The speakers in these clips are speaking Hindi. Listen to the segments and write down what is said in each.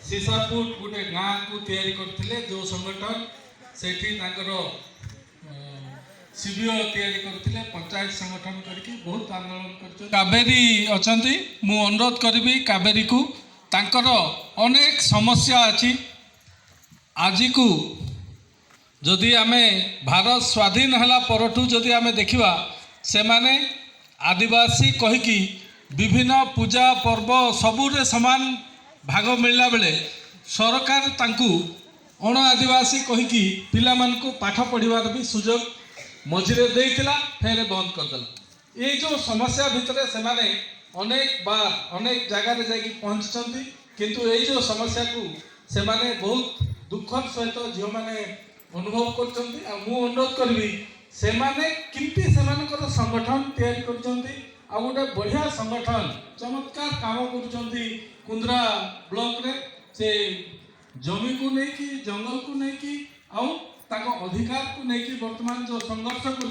सीसापुट गोटे गाँ को तैयारी करते जो संगठन से शिविर तैयारी करते पंचायत संगठन करके बहुत आंदोलन कर कावेरी अच्छा मु अनुरोध करी कावेरी को तांकर अनेक समस्या अच्छी आज को जदि आमे भारत स्वाधीन हला परठू जदि आमे देखिबा से माने आदिवासी कहिकी विभिन्न पूजा पर्व सबुरे समान भाग मिलला बेले सरकार तांकू अण आदिवासी कहिकी पिला मान को पाठ पढ़िबार भी सुजोग मझिरे देइतिला फेर बंद करदेला। ये जो समस्या भितर से माने अनेक बार अनेक जगह जाकि पहुँचती किंतु ये जो समस्या को से माने बहुत दुखर सहित झील मैंने अनुभव कर अनुरोध करी से किमती से संगठन तैयारी कर गोटे बढ़िया संगठन चमत्कार काम कर कुंद्रा ब्लॉक रे से जमी को लेकिन जंगल को लेकिन अधिकार को लेकिन वर्तमान जो संघर्ष कर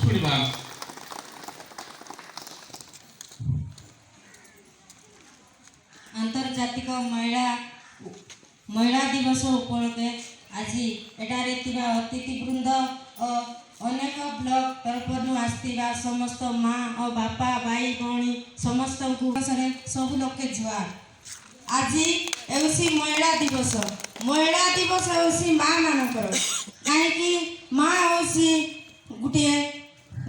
शुणा आंतर्जातिक महिला दिवस उपलक्षे आज एटारे अतिथि वृंद और अनेक ब्लॉक तरफ आसवा समस्त माँ और बापा भाई भौणी समस्त सब लोग जुआर आज एवसी महिला दिवस एवसी माँ मानकर कहीं माँ होसी गोटे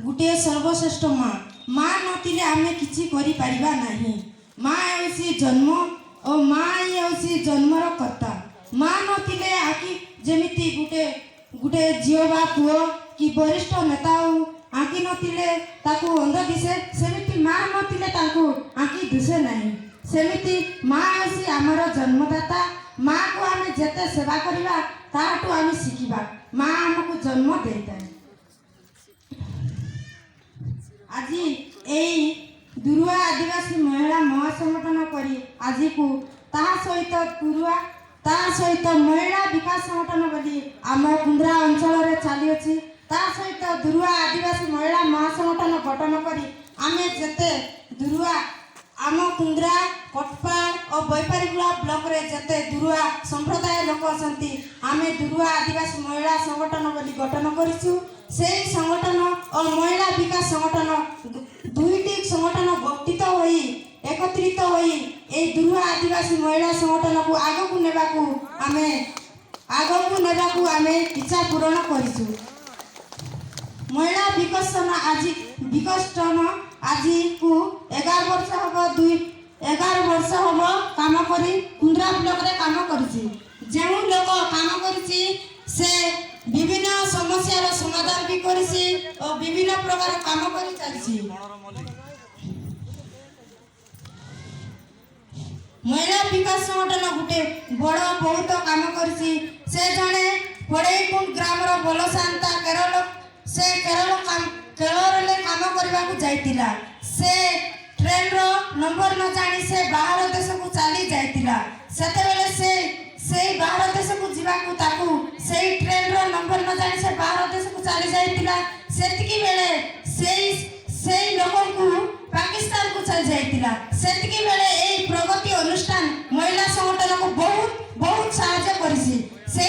गोटे सर्वश्रेष्ठ माँ नथिले आमे किछि करि परिबा नाही। माँ होसी जन्म और माँ ही होसी जन्मर कर्ता। माँ नथिले आकि जेमिति गुटे गुटे झियो बा पुओ कि वरिष्ठ नेता हो आकि नथिले ताकू अंध दिसे सेमिति माँ नथिले ताकू आकि दिसे नहीं। सेमिति माँ होसी आमर जन्मदाता। माँ को आमे जेते सेवा करिबा ताटू आमे शिखिबा। माँ हमको जन्म देता है। आज एई दुरुआ आदिवासी महिला महासंगठन करी आज को सहित दुरुआ सहित महिला विकास संगठन बोली आम कुंद्रा अंचल रे चली अच्छी सहित दुरुआ आदिवासी महिला महासंगठन गठन करी आमे जेते दुरुआ आम कुंद्रा कटपाड़ और बैपारीगुड़ा ब्लॉक रे जेते दुरुआ संप्रदाय लोक अछंती आमे दुरुआ आदिवासी महिला संगठन बोली गठन करिछु। सेई संगठन और महिला विकास संगठन दुईटी संगठन गठित होई एकत्रित होई ए दुरुआ आदिवासी महिला संगठन को आगकू नेबाकू आमे इच्छा पूरण करिछु। महिला विकसन आज को 11 वर्ष हम 11 वर्ष हम काम करी कुंद्रा ब्लॉक रे काम करिछि। जेउ लोक काम करिछि से विभिन्न समस्या समाधान भी करिछि और विभिन्न प्रकार काम करि चलिछि। महिला विकास संगठन गुटे बड़ बहुत काम करिछि। से जने फड़ेकुंड ग्रामर बलशांता केरल काम करबा को जाइतिला। से ट्रेन रो नंबर न जानी से बाहर देश को चली जाइतिला। सेते बेले से बाहर देश को जीवा को ताकू से ट्रेन रो नंबर न जानी से बाहर देश को चली जाइतिला। सेतिकी बेले से लोगों को पाकिस्तान को चल जाइतिला। सेतिकी बेले ए प्रगति अनुष्ठान महिला संगठन को बहुत सहायता करिछि। से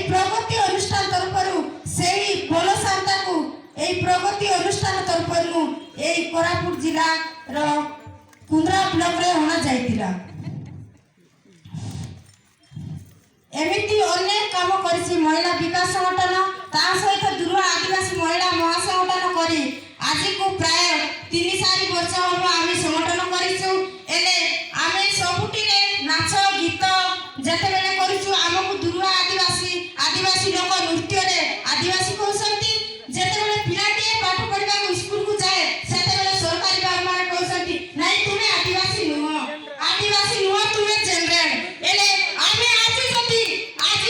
प्रगति अनुष्ठान तरफरु से बलशांता को प्रगति अनुष्ठान तरफरु कोरापुट जिला रो कुंद्रा ब्लॉक रे होना जाइतिला। एमिति अनेक काम करिछि महिला विकास संगठन सहित दुरुआ आदिवासी महिला महासंगठन करी आज को प्राय 3-4 वर्ष हम आमे संगठन करिछु। एले आमे सबुटिरे नाच गीत जते बेले करिछु हमकु दुरुआ आदिवासी लोक नृत्य रे आदिवासी कहउसंती जते बेले पिलाटे पाठ पढिबा को स्कूल को जाए सेते बेले सरकारी बारमार कहउसंती नाही तुमे आदिवासी नुह तुमे जनरल। एले आमे आज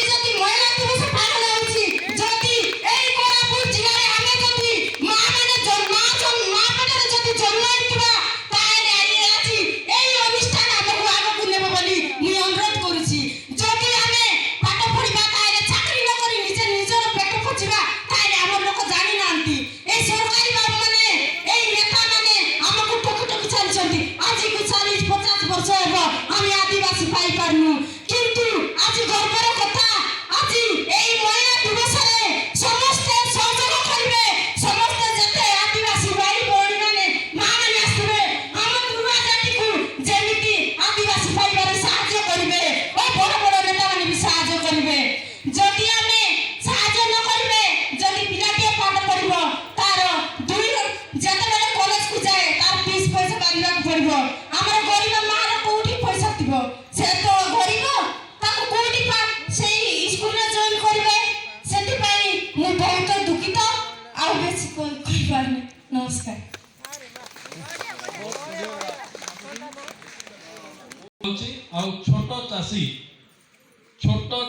जति महिला दिवस पालन होछि जति एई कोरापुट जिल्ला रे आमे जति मां माने जन्म पेटरे जति जन्म होइतिबा ताले आज छोट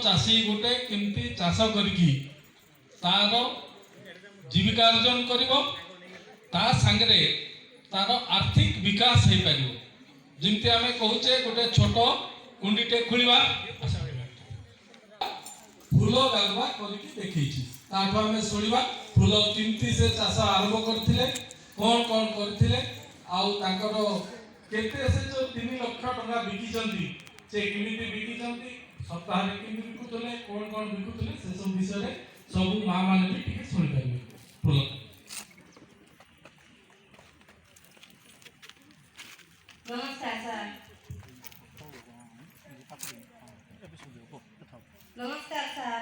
चाषी गोटे केमती चाष करिकी तार जीविका अर्जन करिवो ता संगरे तार आर्थिक विकास हो पार जमती आम कहचे गोटे छोट कुंडीटे खोलिबा फूल गालवा करके देखी आम शुणा फूल केमती से चाष आरंभ करथिले कौन कौन करथिले आउ तांकर केते से जो 3 लाख टका बिकिचंती से केमिति बिकिचंती सप्ताह में केमिति बिकुतले कौन बिकुतले से सब विषय रे सब मां माने भी टिके सुनि पारिबे फूल नमस्कार सर। नमस्कार सर।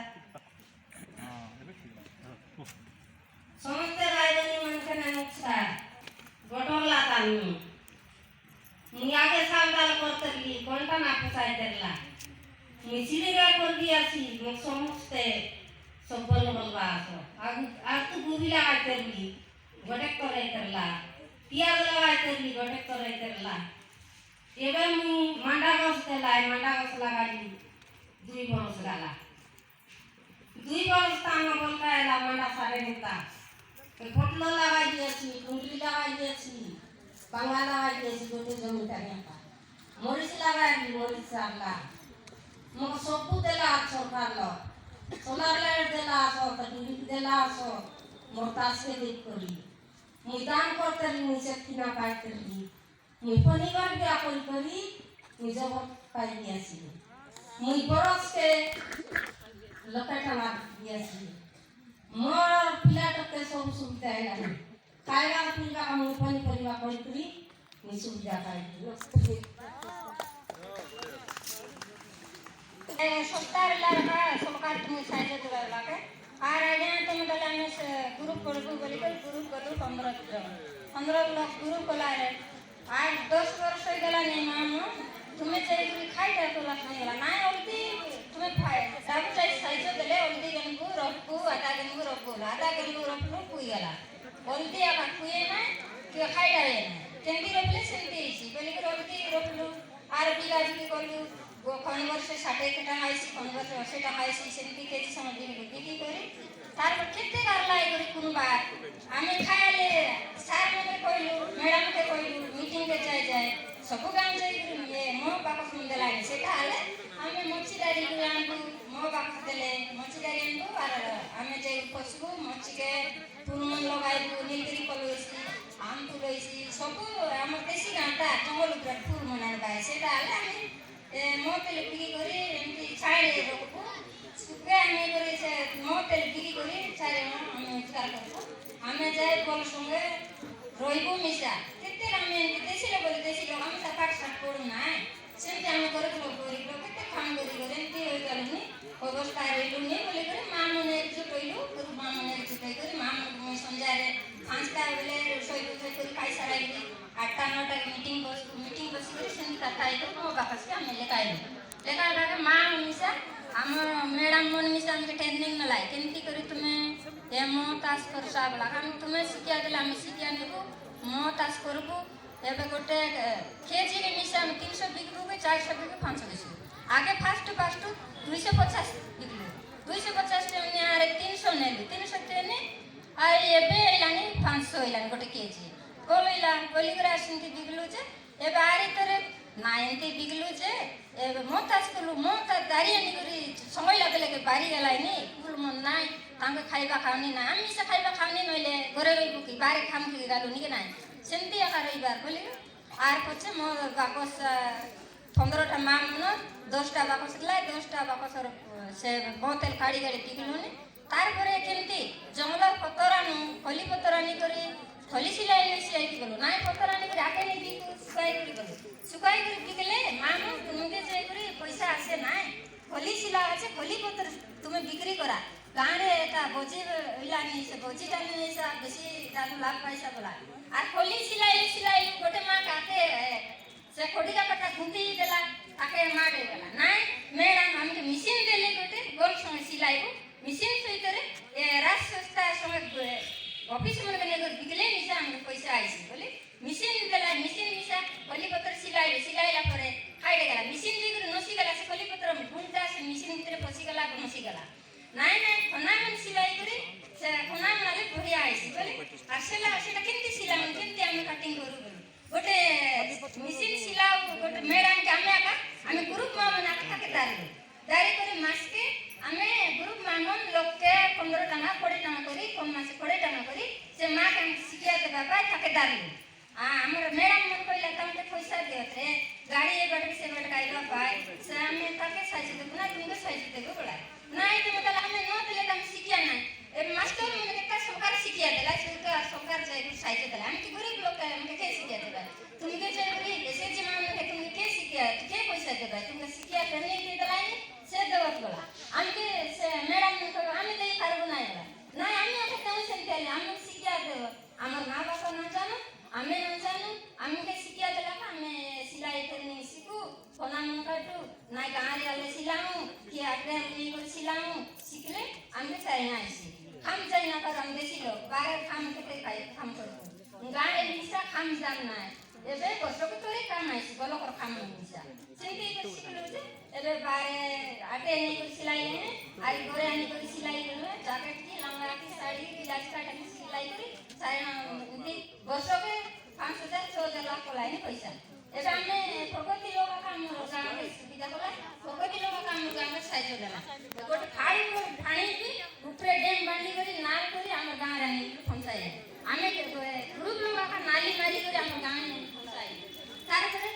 समस्त भाई बहनी मन के नमस्कार गोटोला तानु मुयाके सावधान करतली कोणता ना फसाय तेरला मिसिलीगा कर दिया सी मग समस्ते सबल बनवा असो आज तू गुबी लगा तेरली गोटे करे तेरला पियाज लगा तेरली गोटे करे तेरला एबे मु मांडा गस देलाई मांडा गस लगाली 2 बरस गाला 2 बरस तांगा बोलकायला मांडा सारे होता फटलो लगाई दिएছি कुंडली लगाई दिएছি बांगा लगाई दिएছি गोटे जमीन टाका मरीच लगाई मरीच सारला मग सबु देला सरकार लो सोलार लाइट देला सो टीवी देला सो मोतास के देख करी मुई दान करतली मुई शक्ति ना पाइतली मुई परिवार के आपन करी मुई जब पाई दिएছি मुई बरस के लकटा मार दिएছি मोर पिलाट के सब सुविधा है खाइबा पिइबा मुई पनिपरिवा करी मुई सुविधा पाई সপ্তাহের লাগা সরকার তুমি সাহায্য দেওয়ার লাগে আর আগে তুমি তাহলে আমি গ্রুপ করবো বলি গ্রুপ করবো 15 লোক গ্রুপ কলারে আর 10 বছর হয়ে গেল নেই মামু তুমি যেগুলি খাইটা তোলা হয়ে গেল না অলদি তুমি ডাবু চাই সাহায্য দিলে অলদি গেলবু রপু আদা গেলবু রপু পুই গেল অলদি আবার পুয়ে না কি খাইটা না কেন্দি রপলে সেন্দি হইছি বলি অলদি রপলু আর বিঘা বিঘি করলু কোন বর্ষে 60 টাকা আইছি কোন বর্ষে 80 টাকা আইছি সেন্দি কেজি সময় বিক্রি করি তারপর কেতে গারলাই করি কোনবার আমি খাইলে স্যার মতে কইলু ম্যাডাম কে কইলু মিটিং কে যায় सबु गाँव जाइए मो बापा सुन देला सेटा हले आमे मच्छीदारी को आनबु मो बापा देले मच्छीदारी आनबु आर आमे जे पसबु मच्छी के पुरमन लगाइबु नीलगिरी पलोइसी आम तुलइसी सबु हम देसी गांटा जंगल उपर पुरमन आनबा सेटा हले आमे मो तेल बिकी करी एमती छाड़े रखबु सुके आमे करी से मो तेल बिकी करी छाड़े आमे उपचार करबु आमे जाय बोल संगे রইবো মিশা কেতে আমি দেশি লোক আমি তা পাঠ সাট পড়ু না সেমতি আমি করে গরিব লোক কেতে কাম করি করে এমতি হই গেলনি অবস্থা রইলু নি বলি করে মা মনে একজুট হইলু গুরু মা মনে একজুট হই করে মা মনে সন্ধ্যারে 5টা বেলে রসই করে খাই সারাইলি 8টা 9টা মিটিং বসি করে সেমতি কথা হই করে মো বাপাসকে আমি লেখাইলু লেখাইবাকে মা মিশা आम मैडम मन मिसा आमके ट्रेनिंग नलाई केमती करी तुमे ए मो तास कर साबला हम तुमे शिक्षा देला हम शिक्षा नेबो मो तास करबो एबे गोटे केजी के मिसा हम 300 बिकबो के 400 बिकबो 500 बिकबो आगे फास्ट 250 बिकबो 250 टे ने आरे 300 नेली 300 टे ने आई एबे इलानी 500 इलानी गोटे केजी कोलैला कोलिगरा सिंती बिकलु जे एबे आरे तरे ना एंती बिगलु जे एबे मोतास कलु मोता दारी आनी करी समय लागले के बारी गलाइनी कुल मन नाय तांके खाइबा खावनी ना आमी से खाइबा खावनी नइले घरे रहिबु की बारे खाम की गालु नि के नाय सेंती आका रहिबार बोली आर पछे मो बापस 15 टा माम न 10 टा बापस लाई 10 टा बापस से बोतल काडी गाडी टिकलुनी तार परे केमती जंगल पतरानु खली पतरानी करी खली सिलाई सिलाई की गलो नाय पतरानी करी आके नि बि सुकाई करी गलो सुकाई करी बिकले मामू तुमके जे करी पैसा आसे नाय खली सिला আছে खली पत्र তুমি বিক্রি করা গাঁরে এটা বজি ইলানি সে বজিটা নিয়েছা বেশি দাম লাভ পাইছা বলা আর খলি সিলাই গোটে মা কাকে সে খড়িকা কথা খুঁটি দেলা আকে মারে গেলা নাই ম্যাডাম আমাকে মেশিন দেলে গোটে গোল সঙ্গে সিলাইবো মেশিন সইতরে রাজ সংস্থা সঙ্গে অফিস মনে গেলে বিকলে মিশা আমাকে পয়সা আইছে বলে মেশিন দেলা মেশিন মিশা খলি পত্র সিলাইলা পরে খাইতে গেলা ଭିତରେ ପଶିଗଲା ଘସିଗଲା ନାଇଁ ନାଇଁ ଖନା ମାନେ ସିলাই କରି ସେ ଖନା ମାନେ ବଢିଆ ଆଇସି ବୋଲେ ଆସିଲା ସେଟା କେମିତି ସିଲା କେମିତି ଆମେ କାଟିଂ କରୁ ବୋଲେ ଗୋଟେ মেশিন সিলাও গোটে ম্যাডাম কে আমি গ্রুপ মানে আটকাকে দাঁড়ি করে মাসকে আমি গ্রুপ মান লোককে 15 টাকা 20 টাকা করি কোন মাসে 20 টাকা করি সে মা কে শিখিয়া দেবা পাই থাকে দাঁড়ি আমার ম্যাডাম মন কইলা তোমাকে পয়সা দিওতে গাড়ি এ বাটে সে বাটে কাইবা পাই সে আমি তাকে সাইজ দেব না তুমি সাইজ দেব বলা নাই তুমি তাহলে আমি ন দিলে আমি শিখিয়া নাই এ মাস্টার মানে একটা সরকার শিখিয়া দিলা সেটা সরকার চাই সাইজ দিলা আমি কি গরিব লোক আমাকে কে শিখিয়া দেবা তুমি কে চাই বলি এসএসজি মানে তুমি কে শিখিয়া কে পয়সা দেবা তুমি শিখিয়া ট্রেনিং দিয়ে দিলাই সে দেওয়া বলা আমি সে ম্যাডাম কইলো আমি দেই পারবো না এলা নাই আমি ওকে কেন শিখাইলে আমি শিখিয়া দেব আমার মা বাবা না জানো আমি না জানো আমি কে শিখিয়া দিলা আমি সিলাই ট্রেনিং শিখু কোনা মন কাটু না গাঁরে আলে সিলামু কি আটরে আমি করে সিলামু শিখলে আমি চাই না আইছি খাম চাই না কারণ আমি বেশি লোক বাইরে খাম খেতে খাই খাম করবো গাঁরে নিশা খাম জান নাই এবে বছরকে তোরে কাম আইছি গলকর খাম নিশা সেটি শিখলো যে এবে বাইরে আটে আনি করে সিলাই এনে আর ঘরে আনি করে সিলাই করলে জ্যাকেট কি লঙ্গা কি শাড়ি কি ব্লাউজ কাটা কি সিলাই করি সারা বছরকে 5000 6000 লাখ কলাইনি পয়সা এবে আমি প্রগতি লোক কাম গাঁরে সুবিধা কলা প্রগতি লোক কাম গাঁরে সাহায্য দেলা গোটে ফাড়ি ঠানি কি উপরে ড্যাম বাঁধি করে নাল করে আমার গাঁরে আনি পৌঁছাই আমি গ্রুপ লোক নালি মারি করে আমার গাঁরে পৌঁছাই তারপরে